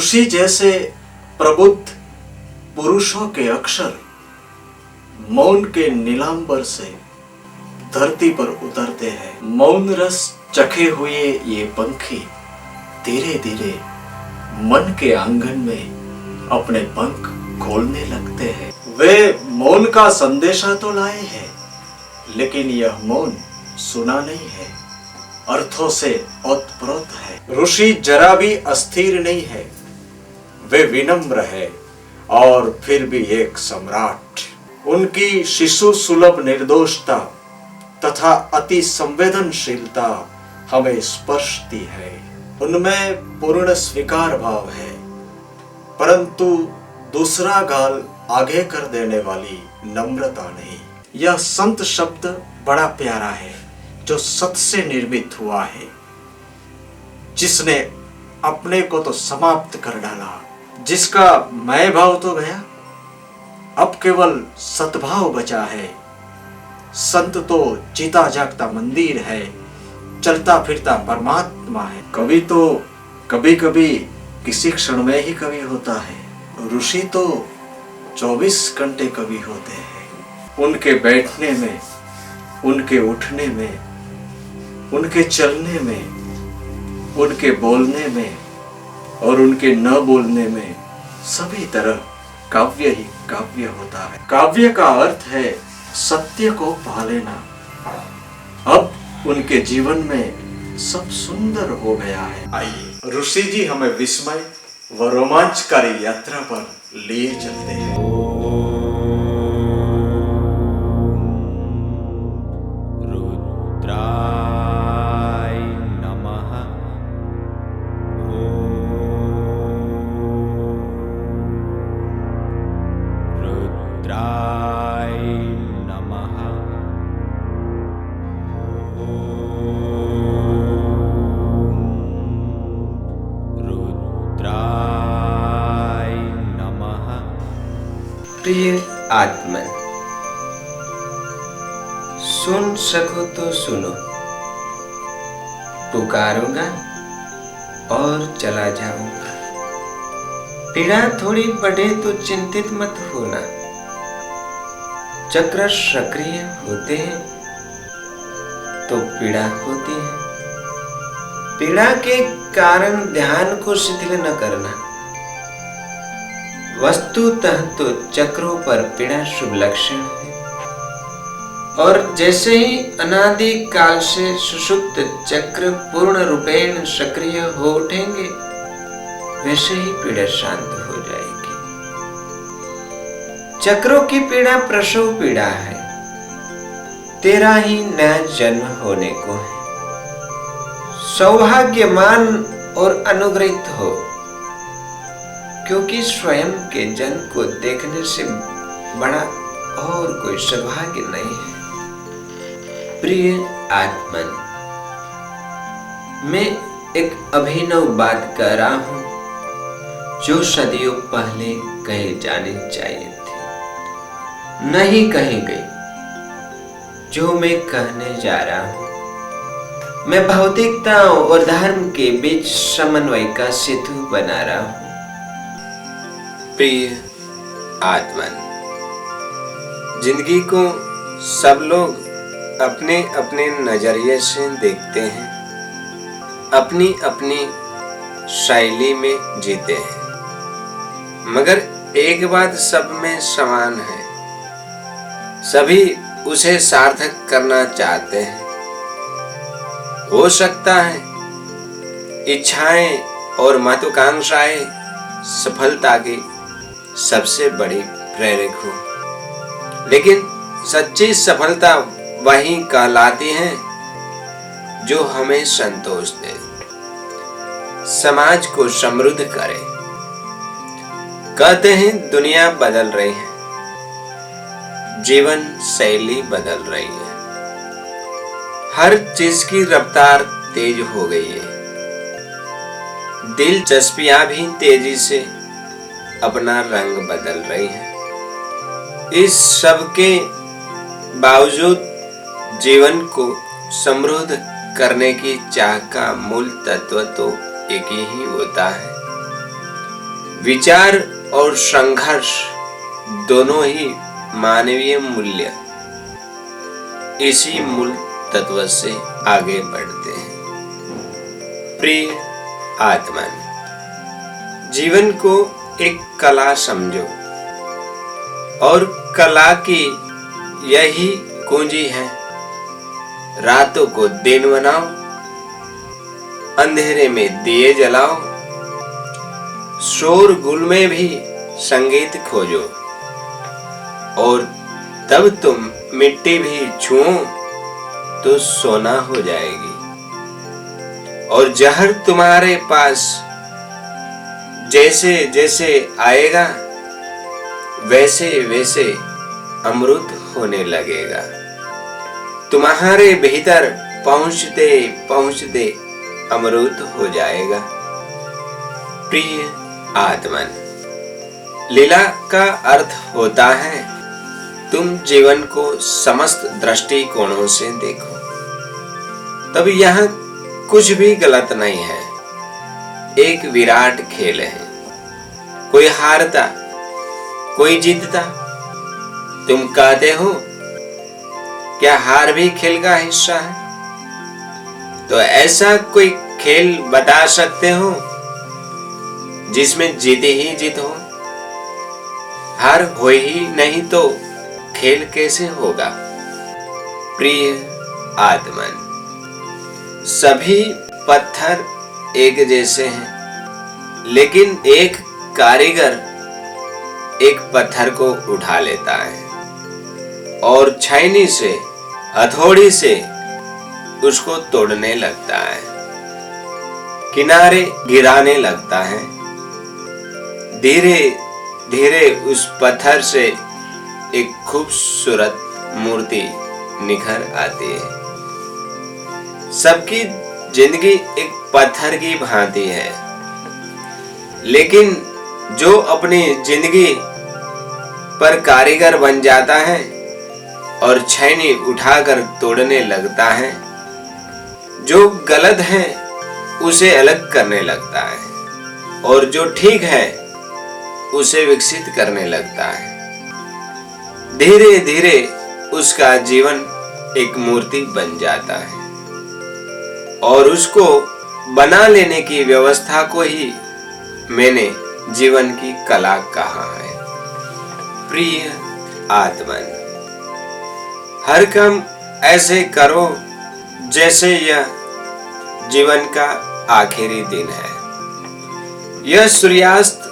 ऋषि जैसे प्रबुद्ध पुरुषों के अक्षर मौन के नीलांबर से धरती पर उतरते हैं। मौन रस चखे हुए ये पंखी धीरे धीरे मन के आंगन में अपने पंख खोलने लगते हैं। वे मौन का संदेशा तो लाए हैं, लेकिन यह मौन सुना नहीं है, अर्थों से ओतप्रोत है। ऋषि जरा भी अस्थिर नहीं है, वे विनम्र है और फिर भी एक सम्राट। उनकी शिशु सुलभ निर्दोषता तथा अति संवेदनशीलता हमें स्पर्शती है। उनमें पूर्ण स्वीकार भाव है, परंतु दूसरा गाल आगे कर देने वाली नम्रता नहीं। यह संत शब्द बड़ा प्यारा है, जो सत से निर्मित हुआ है, जिसने अपने को तो समाप्त कर डाला, जिसका मैं भाव तो गया, अब केवल सद्भाव बचा है। संत तो जीता जागता मंदिर है, चलता फिरता परमात्मा है। कवि तो कभी कभी किसी क्षण में ही कवि होता है, ऋषि तो 24 घंटे कवि होते हैं। उनके बैठने में, उनके उठने में, उनके चलने में, उनके बोलने में और उनके न बोलने में सभी तरह काव्य ही काव्य होता है। काव्य का अर्थ है सत्य को पा लेना। अब उनके जीवन में सब सुंदर हो गया है। आइए ऋषि जी हमें विस्मय व रोमांचकारी यात्रा पर लिए चलते हैं। प्रिय आत्मन, सुन सको तो सुनो, पुकारूंगा और चला जाऊंगा। पीड़ा थोड़ी बढ़े तो चिंतित मत होना। चक्र सक्रिय होते हैं तो पीड़ा होती है। पीड़ा के कारण ध्यान को शिथिल न करना। वस्तुतः तो चक्रों पर पीड़ा शुभ लक्षण है, और जैसे ही अनादि काल से सुषुप्त चक्र पूर्ण रूपेण सक्रिय हो उठेंगे, वैसे ही पीड़ा शांत हो जाएगी। चक्रों की पीड़ा प्रसव पीड़ा है, तेरा ही नया जन्म होने को है। सौभाग्यमान और अनुग्रहित हो, क्योंकि स्वयं के जन को देखने से बड़ा और कोई सौभाग्य नहीं है। प्रिय आत्मन, मैं एक अभिनव बात कह रहा हूं, जो सदियों पहले कही जानी चाहिए थी, नहीं कही गई। जो मैं कहने जा रहा हूं, मैं भौतिकता और धर्म के बीच समन्वय का सेतु बना रहा हूं। प्रिय आत्मन, जिंदगी को सब लोग अपने अपने नजरिए से देखते हैं, अपनी अपनी शैली में जीते हैं, मगर एक बात सब में समान है, सभी उसे सार्थक करना चाहते हैं। हो सकता है इच्छाएं और महत्वाकांक्षाएं सफलता की सबसे बड़ी प्रेरक हो, लेकिन सच्ची सफलता वही कहलाती है जो हमें संतोष दे, समाज को समृद्ध करे। कहते हैं दुनिया बदल रही है, जीवन शैली बदल रही है, हर चीज की रफ्तार तेज हो गई है, दिलचस्पियां भी तेजी से अपना रंग बदल रही है। इस सब के बावजूद जीवन को समृद्ध करने की चाह का मूल तत्व तो एक ही होता है, विचार और संघर्ष दोनों ही मानवीय मूल्य इसी मूल तत्व से आगे बढ़ते हैं। प्रिय आत्मन, जीवन को एक कला समझो और कला की यही कुंजी है। रातों को दिन बनाओ, अंधेरे में दिए जलाओ, शोरगुल में भी संगीत खोजो, और तब तुम मिट्टी भी छुओ तो सोना हो जाएगी, और जहर तुम्हारे पास जैसे जैसे आएगा वैसे वैसे अमृत होने लगेगा। तुम्हारे भीतर पहुंचते पहुंचते अमृत हो जाएगा। प्रिय आत्मन, लीला का अर्थ होता है तुम जीवन को समस्त दृष्टिकोणों से देखो। तब यहाँ कुछ भी गलत नहीं है। एक विराट खेल है, कोई हारता कोई जीतता। तुम कहते हो क्या हार भी खेल का हिस्सा है? तो ऐसा कोई खेल बता सकते हो जिसमें जीत ही जीत हो? हार हो ही नहीं तो खेल कैसे होगा? प्रिय आत्मन, सभी पत्थर एक जैसे हैं, लेकिन एक कारीगर एक पत्थर को उठा लेता है और छैनी से, हथौड़ी से उसको तोड़ने लगता है, किनारे गिराने लगता है। धीरे धीरे उस पत्थर से एक खूबसूरत मूर्ति निखर आती है। सबकी जिंदगी एक पत्थर की भांति है, लेकिन जो अपनी जिंदगी पर कारीगर बन जाता है और छैनी उठाकर तोड़ने लगता है, जो गलत है उसे अलग करने लगता है और जो ठीक है उसे विकसित करने लगता है, धीरे धीरे उसका जीवन एक मूर्ति बन जाता है। और उसको बना लेने की व्यवस्था को ही मैंने जीवन की कला कहा है। प्रिय आत्मन, हर काम ऐसे करो जैसे यह जीवन का आखिरी दिन है। यह सूर्यास्त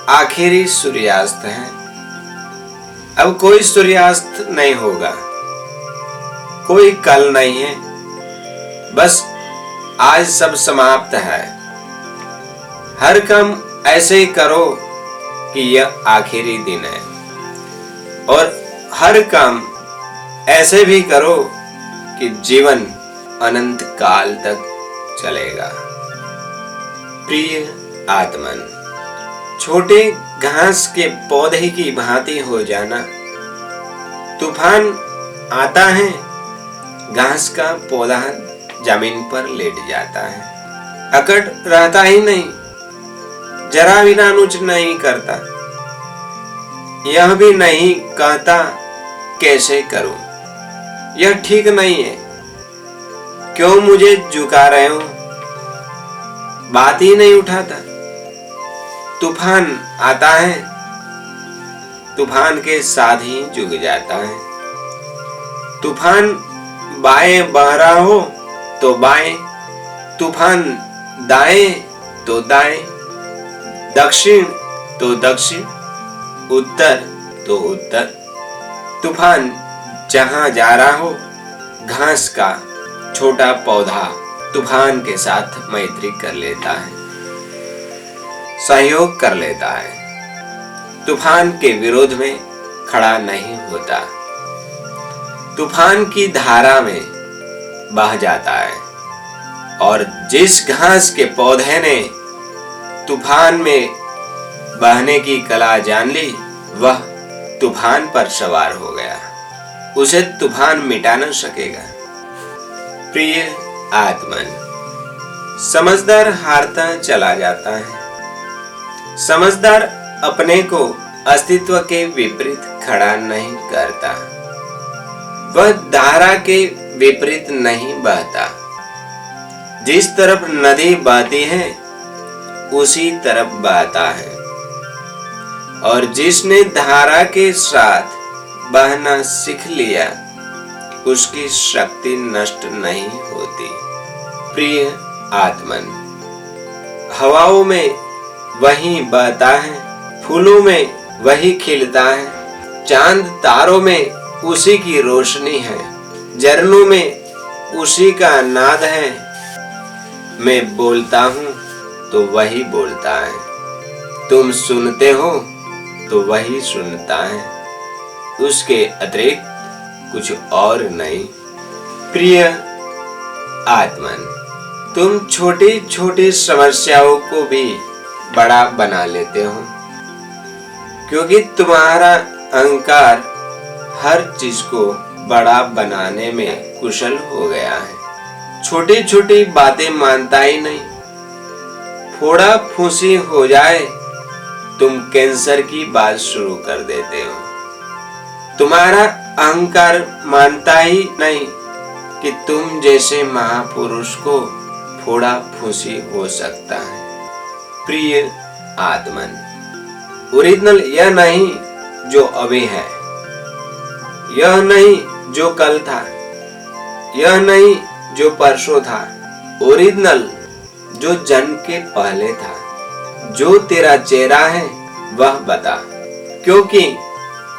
आखिरी सूर्यास्त है। अब कोई सूर्यास्त नहीं होगा, कोई कल नहीं है, बस आज सब समाप्त है। हर काम ऐसे ही करो कि यह आखिरी दिन है, और हर काम ऐसे भी करो कि जीवन अनंत काल तक चलेगा। प्रिय आत्मन, छोटे घास के पौधे की भांति हो जाना। तूफान आता है, घास का पौधा जमीन पर लेट जाता है, अकड़ रहता ही नहीं, जरा भी नानुच नहीं करता, यह भी नहीं कहता कैसे करूं, यह ठीक नहीं है, क्यों मुझे झुका रहे हो, बात ही नहीं उठाता। तूफान आता है, तूफान के साथ ही झुक जाता है। तूफान बाएं बह रहा हो तो बाएं, तूफान दाएं तो दाएं, दक्षिण तो दक्षिण, उत्तर तो उत्तर। तूफान जहां जा रहा हो, घास का छोटा पौधा तूफान के साथ मैत्री कर लेता है, सहयोग कर लेता है, तूफान के विरोध में खड़ा नहीं होता, तूफान की धारा में बह जाता है। और जिस घास के पौधे ने तूफान में बहने की कला जान ली, वह तूफान पर सवार हो गया, उसे तूफान मिटा न सकेगा। प्रिय आत्मन, समझदार हारता चला जाता है, समझदार अपने को अस्तित्व के विपरीत खड़ा नहीं करता, वह धारा के विपरीत नहीं बहता। जिस तरफ नदी बहती है उसी तरफ बहता है, और जिसने धारा के साथ बहना सीख लिया उसकी शक्ति नष्ट नहीं होती। प्रिय आत्मन, हवाओं में वही बहता है, फूलों में वही खिलता है, चांद तारों में उसी की रोशनी है, झरनों में उसी का नाद है। मैं बोलता हूँ तो वही बोलता है, तुम सुनते हो तो वही सुनता है, उसके अतिरिक्त कुछ और नहीं। प्रिय आत्मन, तुम छोटी छोटी समस्याओं को भी बड़ा बना लेते हो, क्योंकि तुम्हारा अहंकार हर चीज को बड़ा बनाने में कुशल हो गया है। छोटी छोटी बातें मानता ही नहीं, फोड़ा फूंसी हो जाए तुम कैंसर की बात शुरू कर देते हो। तुम्हारा अहंकार मानता ही नहीं कि तुम जैसे महापुरुष को फोड़ा फूंसी हो सकता है। प्रिय आत्मन, ओरिजिनल यह नहीं जो अभी है, यह नहीं जो कल था, यह नहीं जो परसों था, ओरिजिनल जो जन्म के पहले था। जो तेरा चेहरा है वह बता, क्योंकि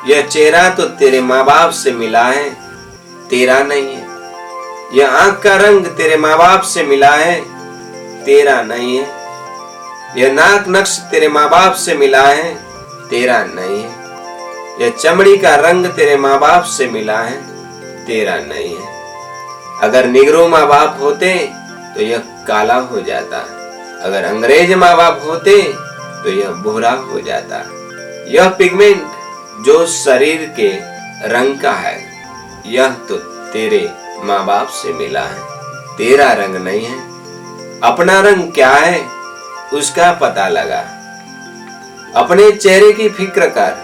यह चेहरा तो तेरे माँ बाप से मिला है, तेरा नहीं है। यह आंख का रंग तेरे माँ बाप से मिला है, तेरा नहीं है। यह नाक नक्श तेरे माँ बाप से मिला है, तेरा नहीं है। यह चमड़ी का रंग तेरे माँ बाप से मिला है, तेरा नहीं है। अगर निग्रो माँ बाप होते तो यह काला हो जाता, अगर अंग्रेज माँ बाप होते तो यह भूरा हो जाता। यह पिगमेंट जो शरीर के रंग का है, यह तो तेरे माँ बाप से मिला है, तेरा रंग नहीं है। अपना रंग क्या है उसका पता लगा, अपने चेहरे की फिक्र कर,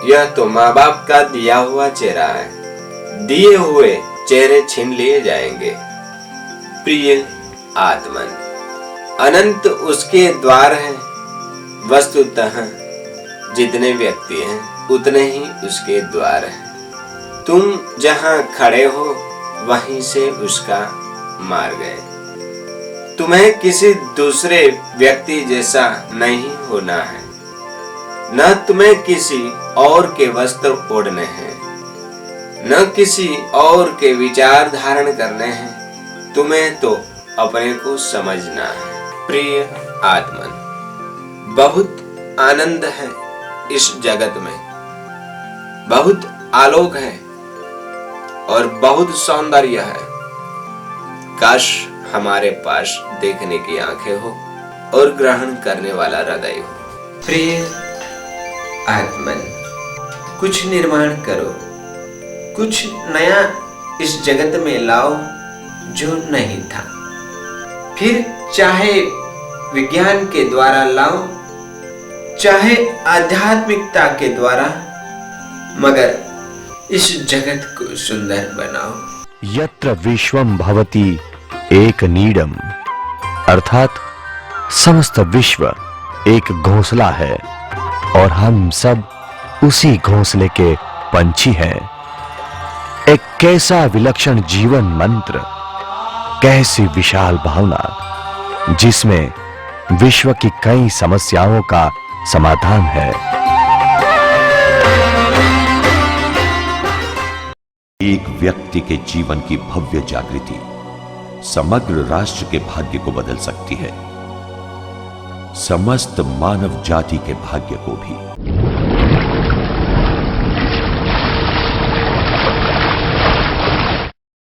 यह तो माँ बाप का दिया हुआ चेहरा है, दिए हुए चेहरे छीन लिए जाएंगे। प्रिय आत्मन, अनंत उसके द्वार हैं, वस्तुतः जितने व्यक्ति हैं उतने ही उसके द्वार हैं। तुम जहां खड़े हो वहीं से उसका मार्ग है। तुम्हें किसी दूसरे व्यक्ति जैसा नहीं होना है, न तुम्हें किसी और के वस्त्र ओढ़ने हैं, न किसी और के विचार धारण करने हैं। तुम्हें तो अपने को समझना है। प्रिय आत्मन, बहुत आनंद है इस जगत में, बहुत आलोक है और बहुत सौंदर्य है। काश हमारे पास देखने की आंखें हो और ग्रहण करने वाला हृदय हो। प्रिय आत्मन, कुछ निर्माण करो, कुछ नया इस जगत में लाओ जो नहीं था। फिर चाहे विज्ञान के द्वारा लाओ, चाहे आध्यात्मिकता के द्वारा, मगर इस जगत को सुंदर बनाओ। यत्र विश्वम भवति एक नीडम, अर्थात समस्त विश्व एक घोंसला है और हम सब उसी घोंसले के पंछी हैं। एक कैसा विलक्षण जीवन मंत्र, कैसी विशाल भावना जिसमें विश्व की कई समस्याओं का समाधान है। एक व्यक्ति के जीवन की भव्य जागृति समग्र राष्ट्र के भाग्य को बदल सकती है, समस्त मानव जाति के भाग्य को भी।